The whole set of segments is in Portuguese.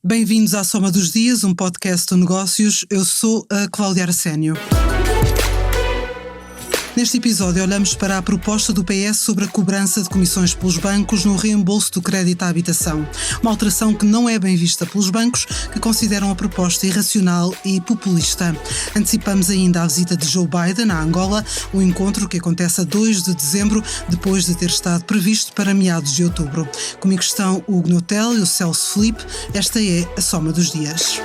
Bem-vindos à Soma dos Dias, um podcast de negócios. Eu sou a Cláudia Arsénio. Neste episódio olhamos para a proposta do PS sobre a cobrança de comissões pelos bancos no reembolso do crédito à habitação. Uma alteração que não é bem vista pelos bancos, que consideram a proposta irracional e populista. Antecipamos ainda a visita de Joe Biden à Angola, um encontro que acontece a 2 de dezembro, depois de ter estado previsto para meados de outubro. Comigo estão o Hugo Notel e o Celso Filipe. Esta é a Soma dos Dias.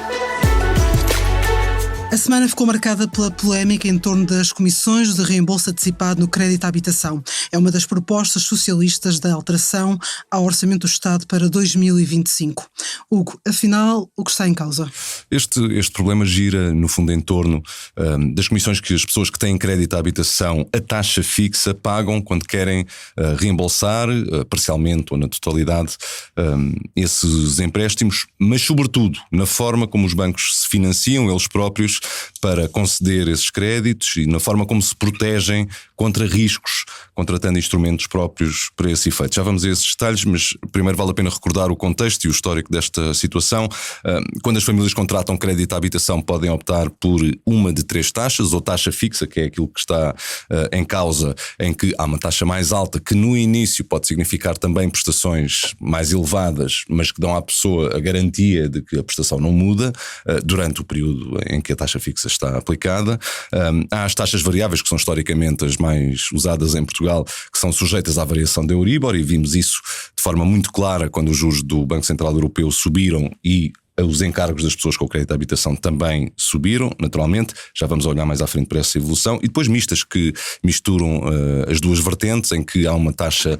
A semana ficou marcada pela polémica em torno das comissões de reembolso antecipado no crédito à habitação. É uma das propostas socialistas da alteração ao Orçamento do Estado para 2025. Hugo, afinal, o que está em causa? Este problema gira, no fundo, em torno das comissões que as pessoas que têm crédito à habitação a taxa fixa pagam quando querem reembolsar, parcialmente ou na totalidade, esses empréstimos, mas sobretudo na forma como os bancos se financiam eles próprios para conceder esses créditos e na forma como se protegem contra riscos, contratando instrumentos próprios para esse efeito. Já vamos a esses detalhes, mas primeiro vale a pena recordar o contexto e o histórico desta situação. Quando as famílias contratam crédito à habitação, podem optar por uma de 3 taxas, ou taxa fixa, que é aquilo que está em causa, em que há uma taxa mais alta, que no início pode significar também prestações mais elevadas, mas que dão à pessoa a garantia de que a prestação não muda durante o período em que a taxa fixa está aplicada. Há as taxas variáveis, que são historicamente as mais usadas em Portugal, que são sujeitas à variação da Euribor, e vimos isso de forma muito clara quando os juros do Banco Central Europeu subiram e os encargos das pessoas com o crédito de habitação também subiram, naturalmente. Já vamos olhar mais à frente para essa evolução. E depois mistas, que misturam as duas vertentes, em que há uma taxa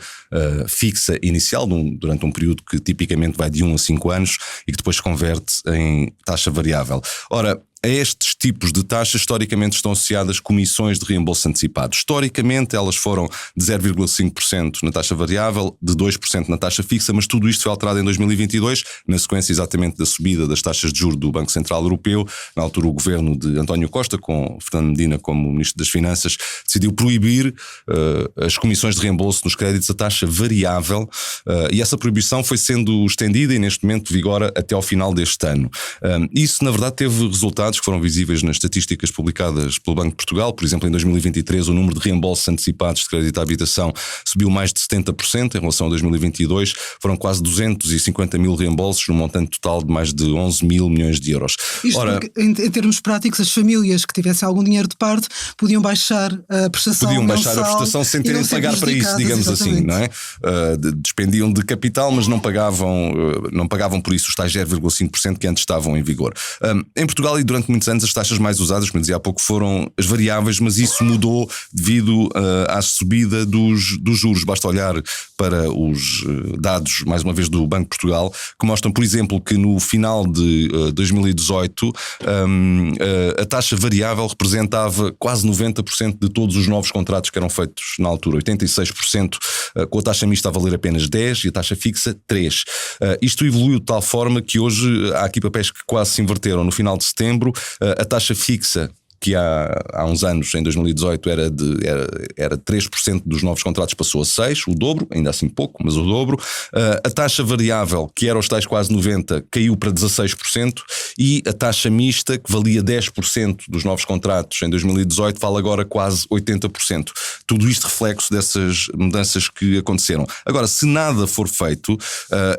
fixa inicial durante um período que tipicamente vai de 1 a 5 anos e que depois se converte em taxa variável. Ora, a estes tipos de taxas, historicamente, estão associadas comissões de reembolso antecipado. Historicamente, elas foram de 0,5% na taxa variável, de 2% na taxa fixa, mas tudo isto foi alterado em 2022, na sequência exatamente da subida das taxas de juros do Banco Central Europeu. Na altura, o governo de António Costa, com Fernando Medina como Ministro das Finanças, decidiu proibir as comissões de reembolso nos créditos a taxa variável, e essa proibição foi sendo estendida e neste momento vigora até ao final deste ano. Isso, na verdade, teve resultados que foram visíveis nas estatísticas publicadas pelo Banco de Portugal. Por exemplo, em 2023 o número de reembolsos antecipados de crédito à habitação subiu mais de 70% em relação a 2022, foram quase 250 mil reembolsos, num montante total de mais de 11 mil milhões de euros. Isto porque, em termos práticos, as famílias que tivessem algum dinheiro de parte podiam baixar a prestação sem terem de pagar para isso, digamos assim, não é? Despendiam de capital, mas não pagavam por isso os tais 0,5% que antes estavam em vigor. Em Portugal, e durante muitos anos, as taxas mais usadas, como dizia há pouco, foram as variáveis, mas isso mudou devido à subida dos juros. Basta olhar para os dados, mais uma vez, do Banco de Portugal, que mostram, por exemplo, que no final de 2018 a taxa variável representava quase 90% de todos os novos contratos que eram feitos na altura, 86%, com a taxa mista a valer apenas 10% e a taxa fixa 3%. Isto evoluiu de tal forma que hoje há aqui papéis que quase se inverteram. No final de setembro, a taxa fixa, que há uns anos, em 2018, era 3% dos novos contratos, passou a 6%, o dobro, ainda assim pouco, mas o dobro. A taxa variável, que era os tais quase 90%, caiu para 16%, e a taxa mista, que valia 10% dos novos contratos em 2018, vale agora quase 80%. Tudo isto reflexo dessas mudanças que aconteceram. Agora, se nada for feito,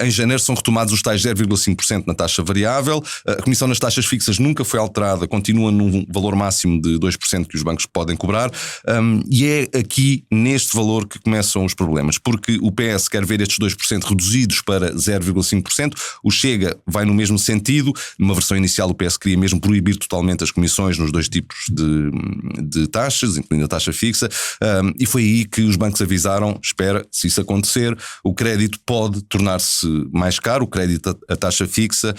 em janeiro são retomados os tais 0,5% na taxa variável, a comissão nas taxas fixas nunca foi alterada, continua num valor máximo de 2% que os bancos podem cobrar, e é aqui neste valor que começam os problemas, porque o PS quer ver estes 2% reduzidos para 0,5%, o Chega vai no mesmo sentido. Numa versão inicial o PS queria mesmo proibir totalmente as comissões nos dois tipos de taxas, incluindo a taxa fixa, e foi aí que os bancos avisaram: espera, se isso acontecer, o crédito pode tornar-se mais caro, o crédito a taxa fixa,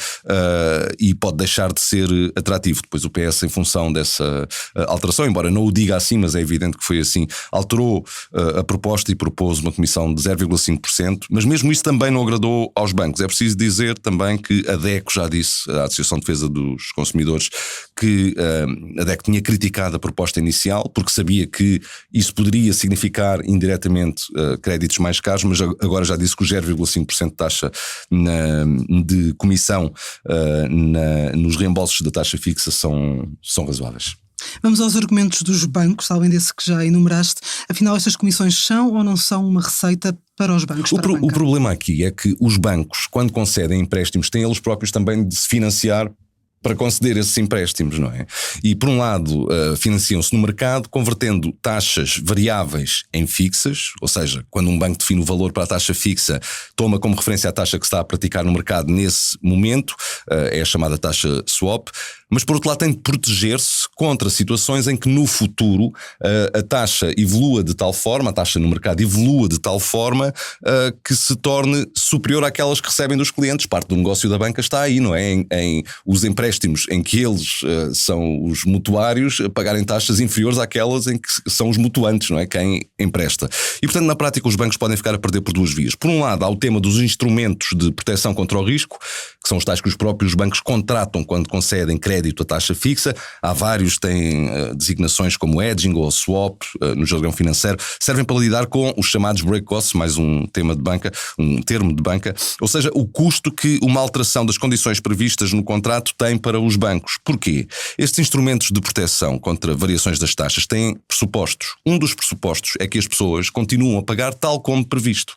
e pode deixar de ser atrativo. Depois o PS, em função dessa alteração, embora não o diga assim, mas é evidente que foi assim, alterou a proposta e propôs uma comissão de 0,5%, mas mesmo isso também não agradou aos bancos. É preciso dizer também que a DECO já disse, a Associação Associação de Defesa dos Consumidores, que a DEC tinha criticado a proposta inicial, porque sabia que isso poderia significar indiretamente créditos mais caros, mas agora já disse que os 0,5% de taxa de comissão nos reembolsos da taxa fixa são razoáveis. Vamos aos argumentos dos bancos, além desse que já enumeraste. Afinal, estas comissões são ou não são uma receita para os bancos? O problema aqui é que os bancos, quando concedem empréstimos, têm eles próprios também de se financiar para conceder esses empréstimos, não é? E por um lado financiam-se no mercado convertendo taxas variáveis em fixas, ou seja, quando um banco define o valor para a taxa fixa, toma como referência a taxa que se está a praticar no mercado nesse momento, é a chamada taxa swap, mas por outro lado tem de proteger-se contra situações em que no futuro a taxa evolua de tal forma, a taxa no mercado evolua de tal forma que se torne superior àquelas que recebem dos clientes. Parte do negócio da banca está aí, não é? Em os empréstimos em que eles são os mutuários pagarem taxas inferiores àquelas em que são os mutuantes, não é? Quem empresta. E portanto na prática os bancos podem ficar a perder por duas vias. Por um lado há o tema dos instrumentos de proteção contra o risco, que são os tais que os próprios bancos contratam quando concedem crédito a taxa fixa. Há vários que têm designações como hedging ou swap no jargão financeiro, servem para lidar com os chamados break costs, mais um termo de banca, ou seja, o custo que uma alteração das condições previstas no contrato tem para os bancos. Porquê? Estes instrumentos de proteção contra variações das taxas têm pressupostos. Um dos pressupostos é que as pessoas continuam a pagar tal como previsto.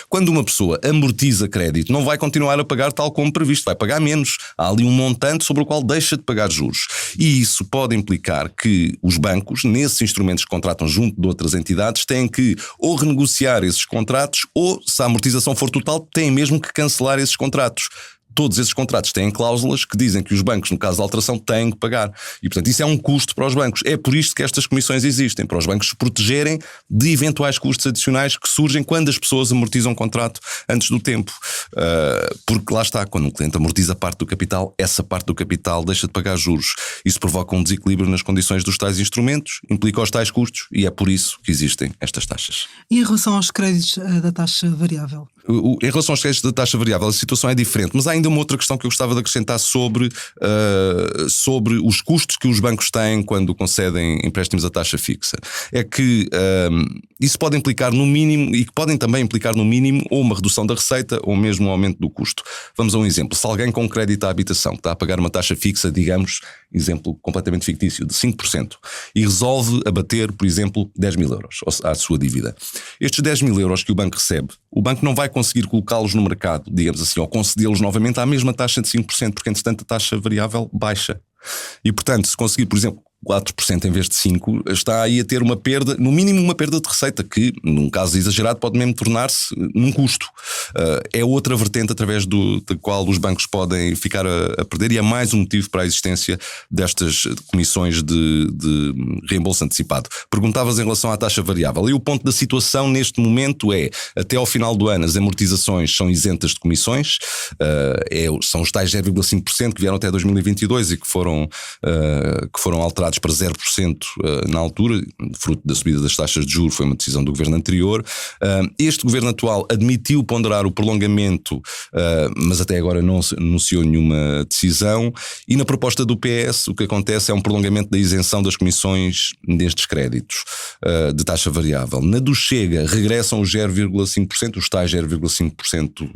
Quando uma pessoa amortiza crédito, não vai continuar a pagar tal como previsto, vai pagar menos. Há ali um montante sobre o qual deixa de pagar juros. E isso pode implicar que os bancos, nesses instrumentos que contratam junto de outras entidades, têm que ou renegociar esses contratos ou, se a amortização for total, têm mesmo que cancelar esses contratos. Todos esses contratos têm cláusulas que dizem que os bancos, no caso de alteração, têm que pagar. E, portanto, isso é um custo para os bancos. É por isto que estas comissões existem, para os bancos se protegerem de eventuais custos adicionais que surgem quando as pessoas amortizam um contrato antes do tempo. Porque lá está, quando um cliente amortiza parte do capital, essa parte do capital deixa de pagar juros. Isso provoca um desequilíbrio nas condições dos tais instrumentos, implica os tais custos e é por isso que existem estas taxas. E em relação aos créditos da taxa variável? Em relação aos créditos da taxa variável, a situação é diferente, mas há ainda uma outra questão que eu gostava de acrescentar sobre os custos que os bancos têm quando concedem empréstimos a taxa fixa. É que isso pode implicar no mínimo, e que podem também implicar no mínimo, ou uma redução da receita ou mesmo um aumento do custo. Vamos a um exemplo. Se alguém com crédito à habitação que está a pagar uma taxa fixa, digamos, exemplo completamente fictício, de 5%, e resolve abater, por exemplo, 10 mil euros à sua dívida. Estes 10 mil euros que o banco recebe, o banco não vai conseguir colocá-los no mercado, digamos assim, ou concedê-los novamente à mesma taxa de 5%, porque entretanto a taxa variável baixa. E portanto, se conseguir, por exemplo, 4% em vez de 5%, está aí a ter uma perda, no mínimo uma perda de receita, que num caso exagerado pode mesmo tornar-se num custo. É outra vertente através da qual os bancos podem ficar a perder, e é mais um motivo para a existência destas comissões de reembolso antecipado. Perguntavas em relação à taxa variável, e o ponto da situação neste momento é, até ao final do ano as amortizações são isentas de comissões, são os tais 0,5% que vieram até 2022 e que foram alterados para 0% na altura, fruto da subida das taxas de juros, foi uma decisão do governo anterior. Este governo atual admitiu ponderar o prolongamento, mas até agora não anunciou nenhuma decisão, e na proposta do PS o que acontece é um prolongamento da isenção das comissões destes créditos de taxa variável. Na do Chega regressam os 0,5%, os tais 0,5%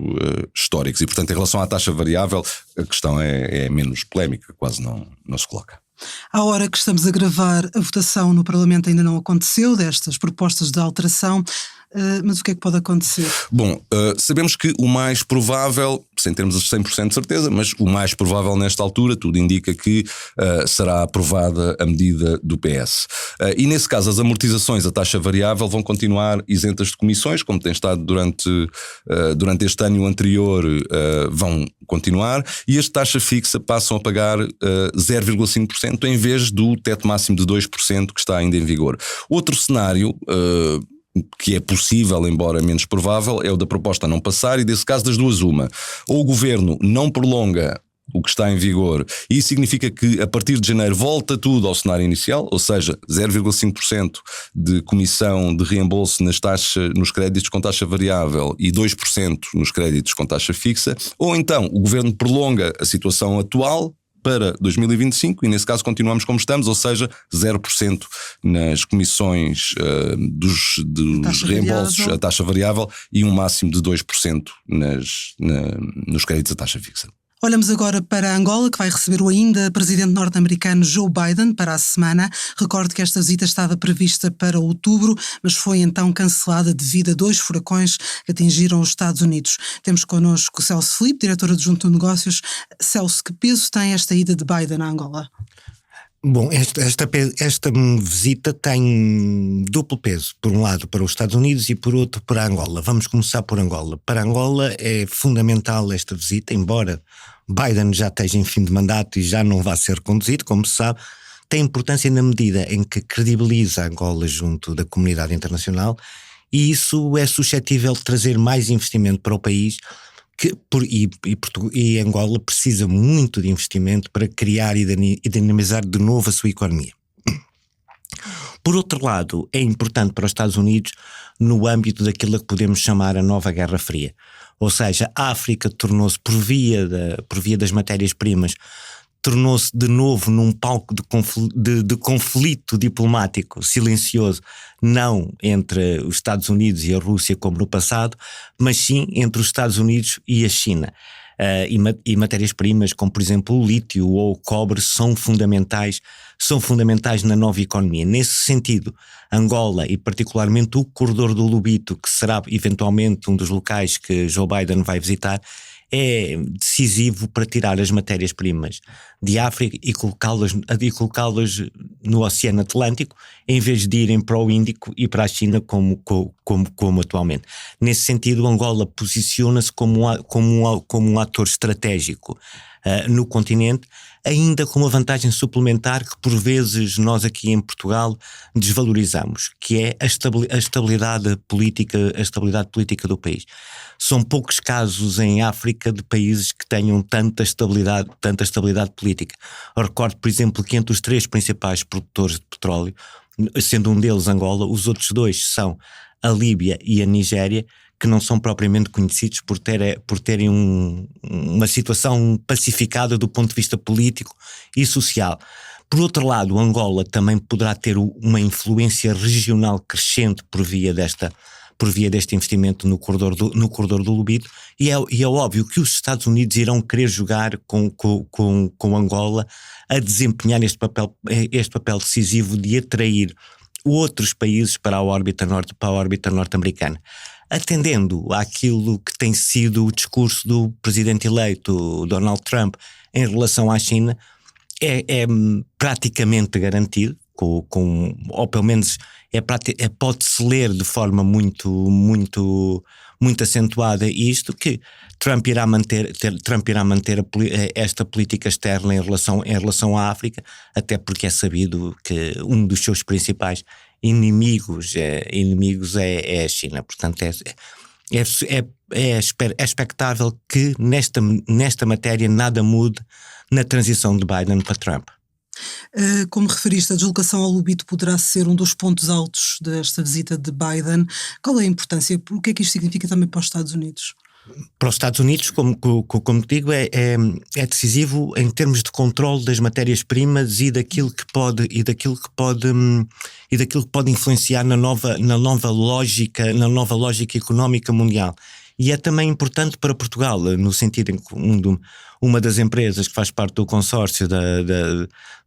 históricos, e portanto em relação à taxa variável a questão é menos polémica, quase não se coloca. À hora que estamos a gravar, a votação no Parlamento ainda não aconteceu destas propostas de alteração, mas o que é que pode acontecer? Bom, sabemos que o mais provável, sem termos a 100% de certeza, mas o mais provável nesta altura, tudo indica que será aprovada a medida do PS. E nesse caso as amortizações a taxa variável vão continuar isentas de comissões, como tem estado durante este ano anterior, vão continuar, e as taxa fixa passam a pagar 0,5% em vez do teto máximo de 2% que está ainda em vigor. Outro cenário que é possível, embora menos provável, é o da proposta a não passar, e desse caso das duas uma. Ou o governo não prolonga o que está em vigor, e isso significa que a partir de janeiro volta tudo ao cenário inicial, ou seja, 0,5% de comissão de reembolso nos créditos com taxa variável e 2% nos créditos com taxa fixa, ou então o governo prolonga a situação atual, para 2025 e nesse caso continuamos como estamos, ou seja, 0% nas comissões dos reembolsos a taxa variável e um máximo de 2% nos créditos a taxa fixa. Olhamos agora para Angola, que vai receber o ainda presidente norte-americano Joe Biden para a semana. Recordo que esta visita estava prevista para outubro, mas foi então cancelada devido a 2 furacões que atingiram os Estados Unidos. Temos connosco Celso Filipe, diretor adjunto de negócios. Celso, que peso tem esta ida de Biden a Angola? Bom, esta visita tem duplo peso, por um lado para os Estados Unidos e por outro para Angola. Vamos começar por Angola. Para Angola é fundamental esta visita, embora Biden já esteja em fim de mandato e já não vá ser conduzido, como se sabe, tem importância na medida em que credibiliza Angola junto da comunidade internacional e isso é suscetível de trazer mais investimento para o país. E Angola precisa muito de investimento para criar e dinamizar de novo a sua economia. Por outro lado, é importante para os Estados Unidos no âmbito daquilo que podemos chamar a nova Guerra Fria. Ou seja, a África tornou-se, por via das matérias-primas, tornou-se de novo num palco de conflito diplomático silencioso, não entre os Estados Unidos e a Rússia como no passado, mas sim entre os Estados Unidos e a China. E matérias-primas como, por exemplo, o lítio ou o cobre são fundamentais na nova economia. Nesse sentido, Angola e particularmente o corredor do Lobito, que será eventualmente um dos locais que Joe Biden vai visitar, é decisivo para tirar as matérias-primas de África e colocá-las no Oceano Atlântico, em vez de irem para o Índico e para a China como atualmente. Nesse sentido, Angola posiciona-se como um ator estratégico no continente, ainda com uma vantagem suplementar que por vezes nós aqui em Portugal desvalorizamos, que é a estabilidade política do país. São poucos casos em África de países que tenham tanta estabilidade política. Eu recordo, por exemplo, que entre os 3 principais produtores de petróleo, sendo um deles Angola, os outros 2 são a Líbia e a Nigéria, que não são propriamente conhecidos por terem uma situação pacificada do ponto de vista político e social. Por outro lado, Angola também poderá ter uma influência regional crescente por via deste investimento no corredor do Lobito, e é óbvio que os Estados Unidos irão querer jogar com Angola a desempenhar este papel decisivo de atrair outros países para a órbita norte-americana. Atendendo àquilo que tem sido o discurso do presidente eleito Donald Trump em relação à China, é praticamente garantido, ou pelo menos pode-se ler de forma muito acentuada isto, que Trump irá manter esta política externa em relação à África, até porque é sabido que um dos seus principais inimigos é a China. Portanto, é expectável que nesta matéria nada mude na transição de Biden para Trump. Como referiste, a deslocação ao Lobito poderá ser um dos pontos altos desta visita de Biden. Qual é a importância? O que é que isto significa também para os Estados Unidos? Para os Estados Unidos, como digo, é decisivo em termos de controle das matérias-primas e daquilo que pode influenciar na nova lógica económica mundial. E é também importante para Portugal, no sentido em que uma das empresas que faz parte do consórcio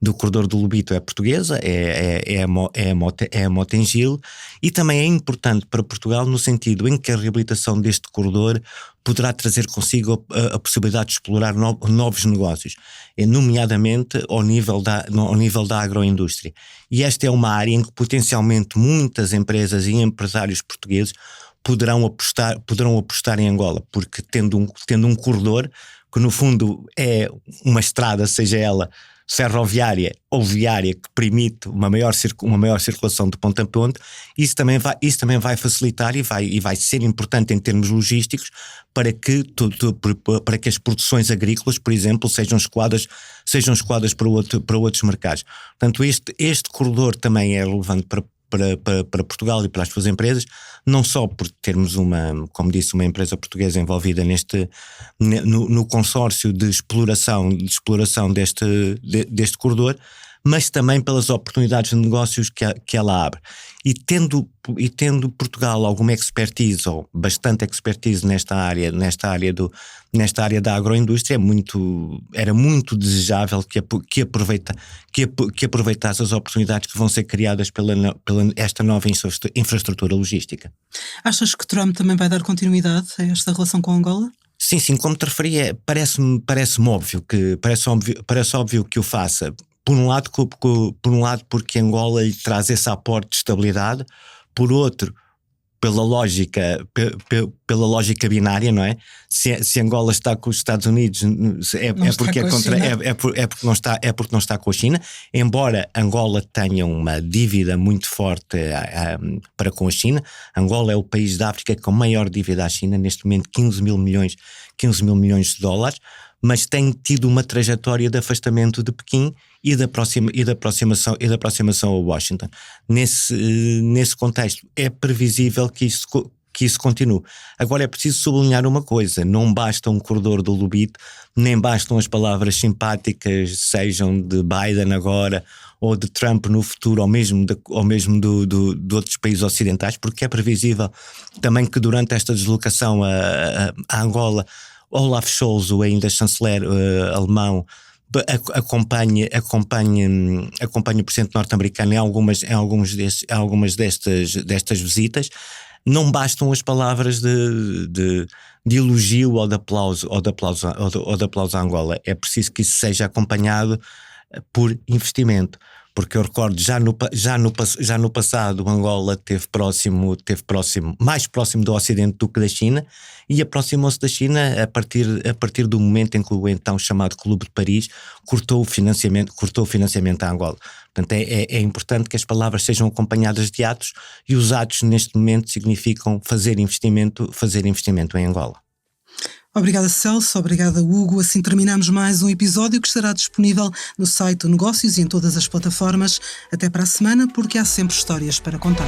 do corredor do Lobito é portuguesa, é a Mota-Engil, e também é importante para Portugal no sentido em que a reabilitação deste corredor poderá trazer consigo a possibilidade de explorar novos negócios, nomeadamente ao nível da agroindústria. E esta é uma área em que potencialmente muitas empresas e empresários portugueses poderão apostar em Angola, porque tendo um corredor que no fundo é uma estrada, seja ela ferroviária ou viária, que permite uma maior circulação de ponta a ponta, isso também vai facilitar e vai ser importante em termos logísticos para que as produções agrícolas, por exemplo, sejam escoadas para outros mercados. Portanto, este corredor também é relevante para Portugal e para as suas empresas, não só por termos como disse, uma empresa portuguesa envolvida no consórcio de exploração deste corredor, mas também pelas oportunidades de negócios que ela abre. E tendo Portugal alguma expertise, ou bastante expertise nesta área da agroindústria, era muito desejável que aproveitasse as oportunidades que vão ser criadas pela esta nova infraestrutura logística. Achas que Trump também vai dar continuidade a esta relação com Angola? Sim, como te referi, parece-me óbvio que o faça. Por um lado porque Angola lhe traz esse aporte de estabilidade, por outro pela lógica binária, não é? Se Angola está com os Estados Unidos porque não está com a China, embora Angola tenha uma dívida muito forte para com a China. Angola é o país da África com maior dívida à China, neste momento 15 mil milhões de dólares, mas tem tido uma trajetória de afastamento de Pequim e da aproximação a Washington. Nesse contexto é previsível que isso continue. Agora é preciso sublinhar uma coisa: não basta um corredor do Lubito, nem bastam as palavras simpáticas, sejam de Biden agora ou de Trump no futuro, ou mesmo de outros países ocidentais, porque é previsível também que durante esta deslocação a Angola, Olaf Scholz, o ainda chanceler alemão, acompanha o presidente norte-americano em algumas destas visitas. Não bastam as palavras de elogio ou de aplauso à Angola. É preciso que isso seja acompanhado por investimento. Porque eu recordo, já no passado, Angola esteve mais próximo do Ocidente do que da China, e aproximou-se da China a partir do momento em que o então chamado Clube de Paris cortou o financiamento à Angola. Portanto, é importante que as palavras sejam acompanhadas de atos, e os atos neste momento significam fazer investimento em Angola. Obrigada, Celso. Obrigada, Hugo. Assim terminamos mais um episódio que estará disponível no site do Negócios e em todas as plataformas. Até para a semana, porque há sempre histórias para contar.